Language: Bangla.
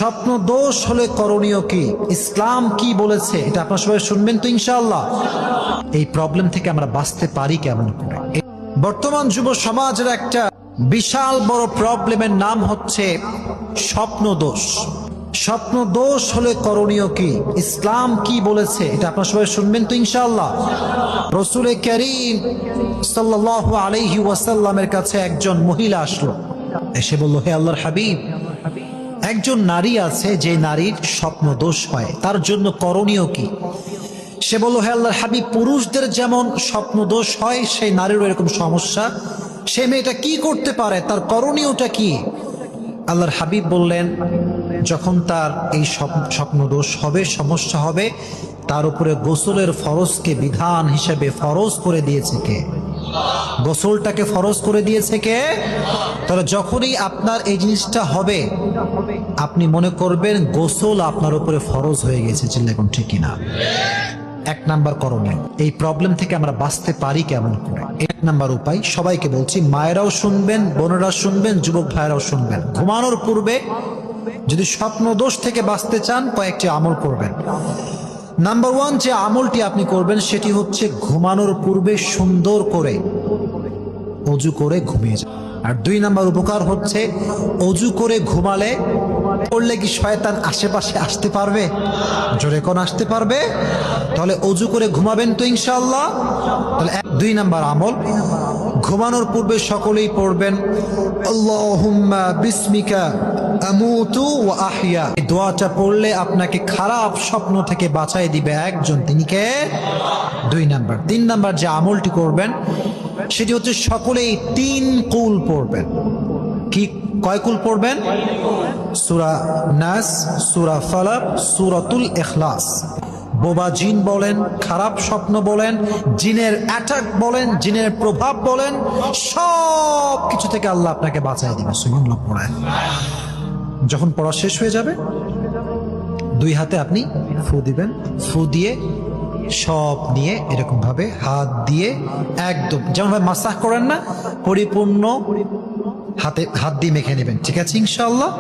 স্বপ্ন দোষ হলে করণীয় কি, ইসলাম কি বলেছে, এটা আপনারা সবাই শুনবেন তো ইনশাআল্লাহ। এই প্রবলেম থেকে আমরা বাঁচতে পারি কেমন করে? বর্তমান যুব সমাজের একটা বিশাল বড় প্রবলেমের নাম হচ্ছে স্বপ্ন দোষ। স্বপ্ন দোষ হলে করণীয় কি, ইসলাম কি বলেছে, এটা আপনারা সবাই শুনবেন তো ইনশাআল্লাহ। রাসূল কারীম সাল্লাল্লাহু আলাইহি ওয়াসাল্লামের কাছে একজন মহিলা আসলো, এসে বলল, হে আল্লাহর হাবিব, একজন নারী আছে যে নারীর স্বপ্ন দোষ হয়, তার জন্য করণীয় কি? সে বলল, হে আল্লাহর হাবিব, পুরুষদের যেমন স্বপ্ন দোষ হয় সেই নারীরও এরকম সমস্যা, সে মেয়েটা কি করতে পারে, তার করণীয়টা কি? আল্লাহর হাবিব বললেন, যখন তার এই স্বপ্ন দোষ হবে, সমস্যা হবে, তার উপরে গোসলের ফরজকে বিধান হিসেবে ফরজ করে দিয়েছে কে? গোসলটাকে ফরজ করে দিয়েছে কে? তাহলে যখনই আপনার এই জিনিসটা হবে, আপনি মনে করবেন গোসল আপনার উপরে ফরজ হয়ে গেছে। চিল্লা এখন ঠিক কিনা? এক নাম্বার করণীয়, এই প্রবলেম থেকে আমরা বাঁচতে পারি কেমন করে? এক নাম্বার উপায়, সবাইকে বলছি, মায়েরাও শুনবেন, বোনেরা শুনবেন, যুবক ভাইরাও শুনবেন। ঘুমানোর পূর্বে যদি স্বপ্ন দোষ থেকে বাঁচতে চান, কয়েকটি আমল করবেন। নাম্বার ওয়ান, যে আমলটি আপনি করবেন সেটি হচ্ছে ঘুমানোর পূর্বে সুন্দর করে অজু করে ঘুমিয়ে যান। আর দুই নাম্বার উপকার হচ্ছে, অজু করে ঘুমালে পড়লে কি শয়তান আশেপাশে আসতে পারবে? জোরে কোন আসতে পারবে? তাহলে অজু করে ঘুমাবেন তো ইনশাআল্লাহ। তাহলে দুই নাম্বার আমল, ঘুমানোর পূর্বে সকলেই পড়বেন, আল্লাহুম্মা বিসমিকা আমুতু ওয়া আহইয়া। এই দোয়াটা পড়লে আপনাকে খারাপ স্বপ্ন থেকে বাঁচাই দিবে একজন, তিনি কে? দুই নাম্বার। তিন নাম্বার যে আমলটি করবেন সেটি হচ্ছে সকলেই 3 কুল পড়বেন। কি কয় কুল পড়বেন? সূরা নাস, সূরা ফালাক, সূরাতুল ইখলাস। বোবা জিন বলেন, খারাপ স্বপ্ন বলেন, জিনের অ্যাটাক বলেন, জিনের প্রভাব বলেন, সব কিছু থেকে আল্লাহ আপনাকে বাঁচায় দিবে। সুবহানাল্লাহ পড়েন। যখন পড়া শেষ হয়ে যাবে, দুই হাতে আপনি ফু দিবেন, ফু দিয়ে সব নিয়ে এরকম ভাবে হাত দিয়ে একদম যেমন ভাবে মাসাজ করেন না, পরিপূর্ণ হাতে হাত দিয়ে মেখে নেবেন। ঠিক আছে ইনশাআল্লাহ?